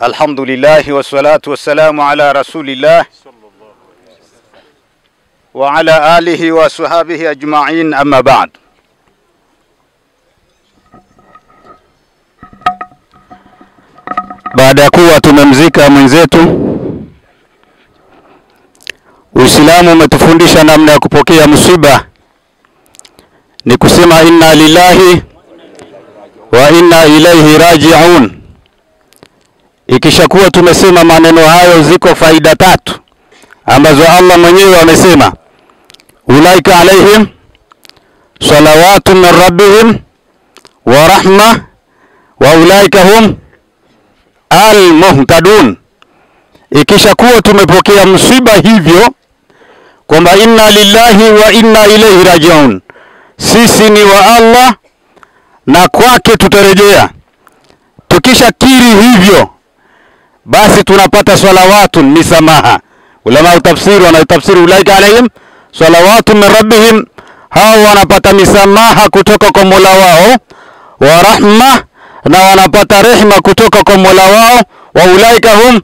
Alhamdulillah wassalatu wassalamu ala rasulillah wa ala alihi wa sahbihi ajma'in, amma ba'd. Baada ya kuwa tumemzika mwenzetu, Uislamu umetufundisha namna ya kupokea msiba, ni kusema inna lillahi wa inna ilaihi raji'un. Ikishakuwa tumesema maneno hayo, ziko faida tatu ambazo Allah mwenyewe amesema, ulaika alaihim salawatu min rabbihim wa rahma wa ulaika hum al-muhtadun. Ikishakuwa tumepokea msiba hivyo kwamba inna lillahi wa inna ilaihi raji'un, sisi ni wa Allah na kwake tutarejea. Tukishakiri hivyo, basi tunapata salawatu, misamaha. Ulama utafsiri wanatafsiri ulaika alaihim salawatu min rabbihim, hao wanapata misamaha kutoka kwa Mola wao, wa rahma, na wanapata rehema kutoka kwa Mola wao, wa ulaika hum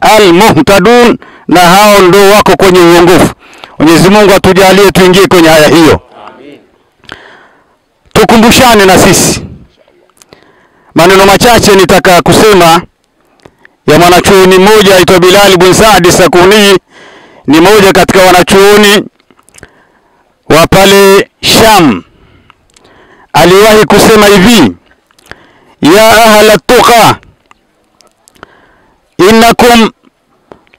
al-muhtadun, na hao ndio wako kwenye uongofu. Mwenyezi Mungu atujalie tuingie kwenye aya hiyo. Amin. Tukumbushane na sisi maneno machache nitaka kusema ya mwanachuoni mmoja aitwa Bilal ibn Saad Sakuni. Ni mmoja katika wanachuoni wa pale Sham. Aliwahi kusema hivi: ya ahla tuqa innakum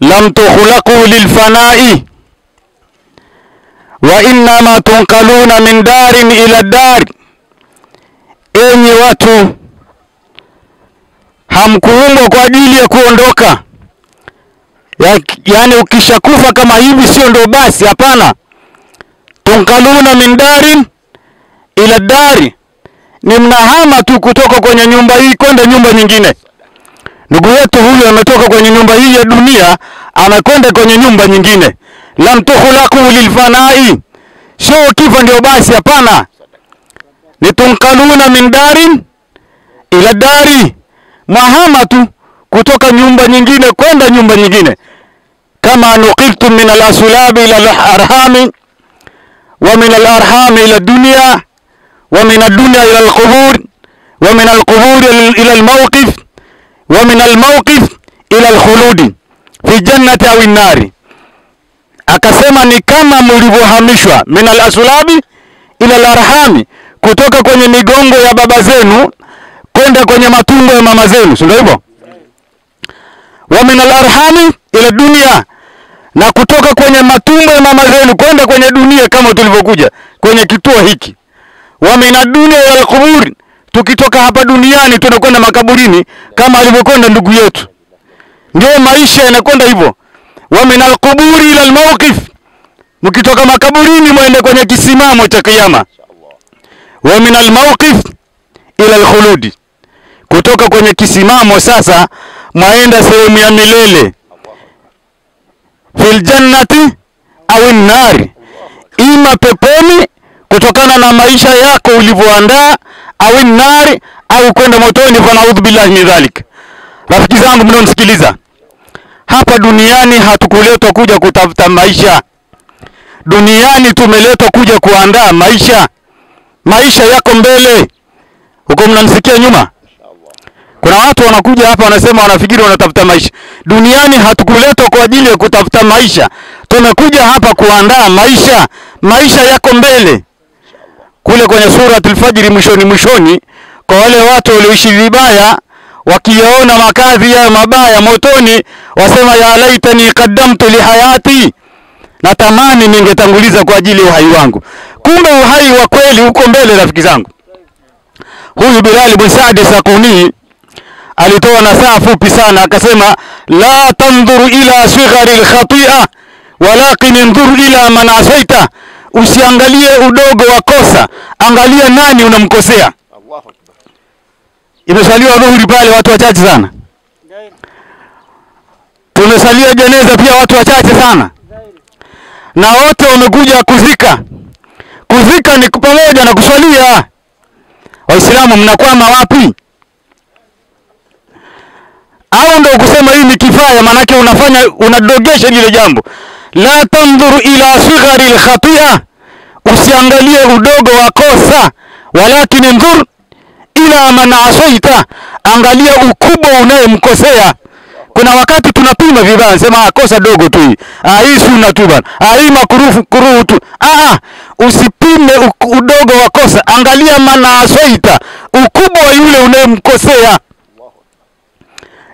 lam tukhlaqu lilfana'i wa innama tunqaluna min darin ila dar. Enyi watu, hamkuumbwa kwa ajili ya kuondoka. Yani ukishakufa kama hivi sio ndo basi, hapana. Tunqaluna min darin ila dari, ni mnahama tu kutoka kwenye nyumba hii kwenda nyumba nyingine. Ndugu yetu huyu ametoka kwenye nyumba hii ya dunia, anakwenda kwenye nyumba nyingine. Lam tukhlaqu lilfana'i, sio kifa ndio basi, hapana. Ni tunqaluna min darin ila dari, mahama tu kutoka nyumba nyingine kwenda nyumba nyingine. Kama nuqiltum min al-aslabi ila al-arhami wa min al-arhami ila dunya wa min ad-dunya ila al-qubur wa min al-qubur ila al-mawqif wa min al-mawqif ila al-khulud fi jannati aw an-nari. Akasema ni kama mlivyohamishwa min al-aslabi ila al-arhami, kutoka kwenye migongo ya baba zenu kwenda kwenye matumbo ya mama zenu, sio hivyo? Wa min al-arhami ila dunya, na kutoka kwenye matumbo ya mama zenu kwenda kwenye dunia kama tulivyokuja kwenye kituo hiki. Wa min ad-dunya ila al-qubur, tukitoka hapa duniani tunakwenda makaburini kama alivyokwenda ndugu yetu. Ndio maisha yanakwenda hivyo. Wa min al-qubur ila al-mawqif, mkitoka makaburini mwende kwenye kisimamo cha kiyama. Wa min al-mawqif ila al-khulud, kutoka kwenye kisimamo sasa mwaenda sehemu ya milele. Fil jannati au an-nar, ima peponi kutokana na maisha yako ulivyoandaa, au an-nar, au kwenda motoni. Fa naudhu billahi min dhalik. Rafiki zangu mnaonisikiliza, hapa duniani hatukuletwa kuja kutafuta maisha. Duniani tumeletwa kuja kuandaa maisha. Maisha yako mbele. Huko mnanisikia nyuma? Kuna watu wanakuja hapa wanasema wanafikiri wanatafuta maisha. Duniani hatukuletwa kwa ajili ya kutafuta maisha. Tumekuja hapa kuandaa maisha. Maisha yako mbele. Kule kwenye suratul Fajr mwishoni, kwa wale watu walioishi vibaya wakiyaona makazi ya mabaya motoni, wasema ya laitani qaddamtu li hayati, natamani ningetanguliza kwa ajili ya uhai wangu. Kumbe uhai wa kweli uko mbele, rafiki zangu. Huyu Bilal ibn Saad Sakuni alitoa nasaha fupi sana, akasema la tanzuru ila sighari al-khati'a walakin inzur ila man asaita. Usiangalie udogo wa kosa, angalia nani unamkosea. Allahu Akbar. Imesaliwa dhuhuri pale watu wachache sana. Tumesalia jeneza pia watu wachache sana. Na wote wamekuja kuzika. Kuzika ni pamoja na kuswalia. Waislamu mnakwama wapi? au ndio kusema hii ni kifaya, manake unadogesha lile jambo. La tanzur ila sighari al-khati'a, usiangalie udogo wa kosa, walakin anzur ila man asaita, angalia ukubwa unayemkosea. Kuna wakati tunapima vibaya, sema kosa dogo tu hii, hii sunna tu bana, hii makruhu tu. Usipime udogo wa kosa, angalia man asaita, ukubwa wa yule unayemkosea.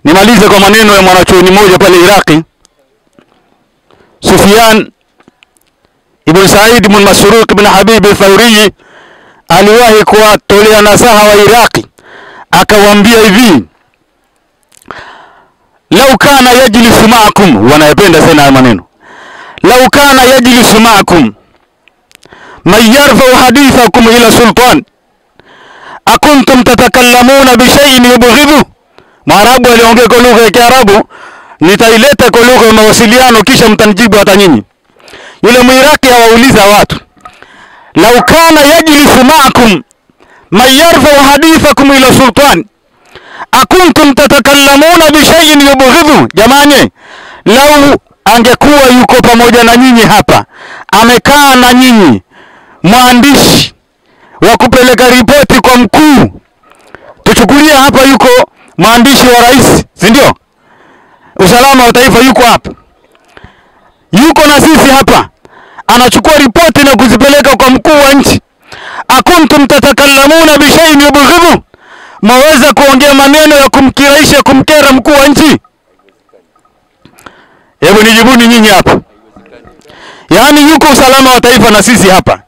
Nimalize kwa maneno ya mwanachuoni mmoja pale Iraki, Sufyan ibn Sa'id ibn Masruq ibn Habib al-Thawri, aliwahi kuwatolea nasaha wa Iraki, akawaambia hivi: lau kana yajlisu ma'akum, wanayapenda sana haya maneno, lau kana yajlisu ma'akum man yarfa'u hadithakum ila sultan, akuntum tatakallamuna bi shay'in yubghidhu. Mwarabu aliongea kwa lugha ya Kiarabu, nitaileta kwa lugha ya mawasiliano kisha mtanijibu hata nyinyi. Yule Mwiraki awauliza watu, lau kana yajlisu ma'akum man yarfa'u hadithakum ila sultan, akuntum tatakallamuna bi shay'in yubghidhu. Jamani, lau angekuwa yuko pamoja na nyinyi hapa, amekaa na nyinyi mwandishi wa kupeleka ripoti kwa mkuu, tuchukulia hapa yuko mwandishi wa rais, si ndio? Usalama wa taifa yuko hapa, yuko na sisi hapa, anachukua ripoti na kuzipeleka kwa mkuu wa nchi. Akuntum tatakallamuna bi shay'in yubghidhu, mwaweza kuongea maneno ya kumkiraisha, kumkera mkuu wa nchi? Hebu nijibuni nyinyi hapa. Yaani yuko usalama wa taifa na sisi hapa,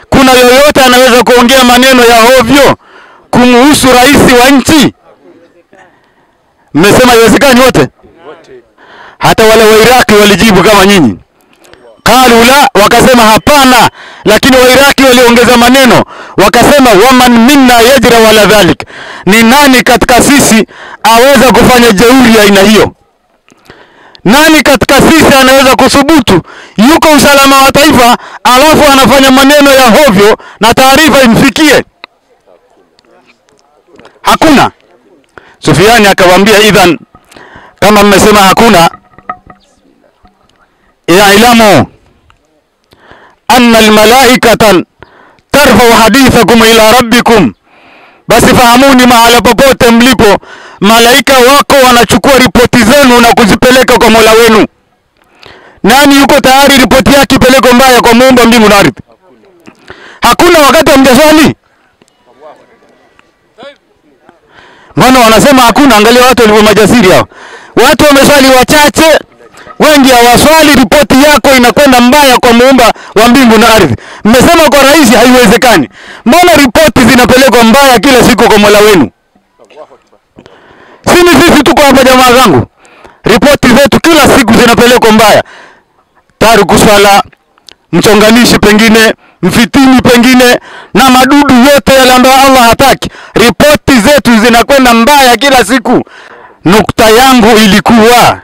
kuna yoyote anaweza kuongea maneno ya hovyo kumhusu rais wa nchi? Mmesema haiwezekani wote? Hata wale wa Iraki walijibu kama nyinyi, qalu la, wakasema hapana. Lakini wa Iraki waliongeza maneno, wakasema waman minna yajra wala dhalik, ni nani katika sisi aweza kufanya jeuri ya aina hiyo? Nani katika sisi anaweza kuthubutu yuko usalama wa taifa alafu anafanya maneno ya hovyo na taarifa imfikie? Hakuna. Sufyani akawaambia, idhan kama mmesema hakuna, ilamu anna almalaikatan tarfa'u hadithakum ila rabbikum, basi fahamuni mahala popote mlipo, malaika wako wanachukua ripoti zenu na kuzipeleka kwa Mola wenu. Nani yuko tayari ripoti yake ipeleke mbaya kwa Muumba mbingu na ardhi? Hakuna. Wakati hamjaswali, mbona wanasema hakuna? Angalia watu walivyo majasiri hao. Watu wameswali wachache, wengi hawaswali, ripoti yako inakwenda mbaya kwa Muumba wa mbingu na ardhi. Mmesema kwa rais haiwezekani, mbona ripoti zinapelekwa mbaya kila siku kwa Mola wenu? Sisi tuko hapa jamaa zangu, ripoti zetu kila siku zinapelekwa mbaya. Taruku swala, mchonganishi pengine, mfitini pengine, na madudu yote yale ambayo Allah hataki, ripoti zetu zinakwenda mbaya kila siku. Nukta yangu ilikuwa,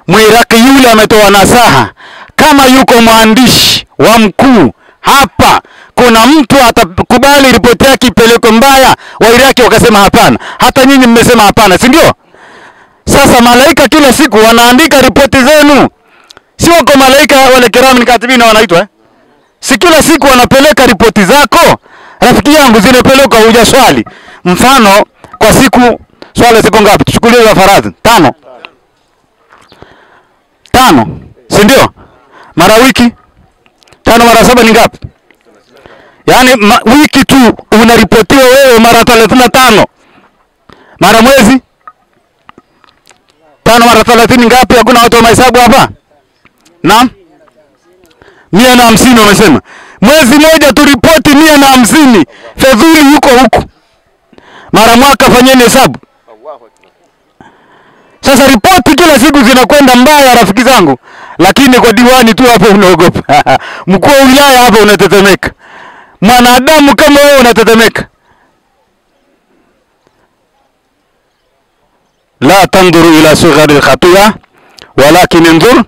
Mwiraki yule ametoa nasaha, kama yuko mwandishi wa mkuu hapa, kuna mtu atakubali ripoti yake ipelekwe mbaya? Wa Iraki wakasema hapana. Hata nyinyi mmesema hapana, si ndio? Sasa malaika kila siku wanaandika ripoti zenu, si wako malaika wale kiramin katibina wanaitwa si kila siku wanapeleka ripoti zako? Rafiki yangu, zinapelekwa hujaswali. Mfano, kwa siku swala siku ngapi? Tuchukulie za faradhi 5, si ndio? Mara wiki 5 mara 7 ni ngapi? Yaani wiki tu unaripotiwa wewe mara 35. Mara mwezi 5 mara 30 ngapi? Hakuna watu wa mahesabu hapa? Naam, 150 wamesema. Mwezi mmoja tu ripoti 150. Fedhuli yuko huku. Mara mwaka fanyeni hesabu. Sasa ripoti kila siku zinakwenda mbaya rafiki zangu, lakini kwa diwani tu hapo unaogopa. Mkuu wa wilaya hapo unatetemeka. Mwanadamu kama wewe unatetemeka. La tanduru ila sughari al-khati'a walakin inzur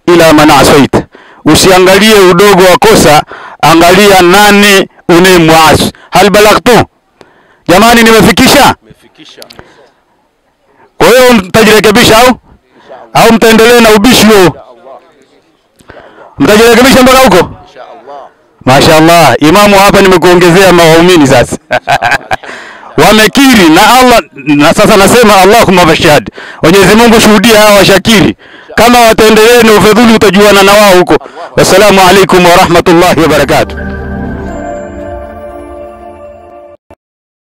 ila man asaita. Usiangalie udogo wa kosa, angalia nani unayemwasi. Hal balagtu? Jamani, nimefikisha? Kwa hiyo mtajirekebisha au mtaendelea na ubishi huo? Mtajirekebisha mpaka huko? Mashaallah, imamu hapa nimekuongezea waumini sasa. Wamekiri na Allah, na sasa nasema Allahumma bashhad. Mwenyezi Mungu shuhudia hawa washakiri. Kama wataendelea na ufadhili utajuana na wao huko. Wassalamu alaikum wa rahmatullahi wa barakatuh.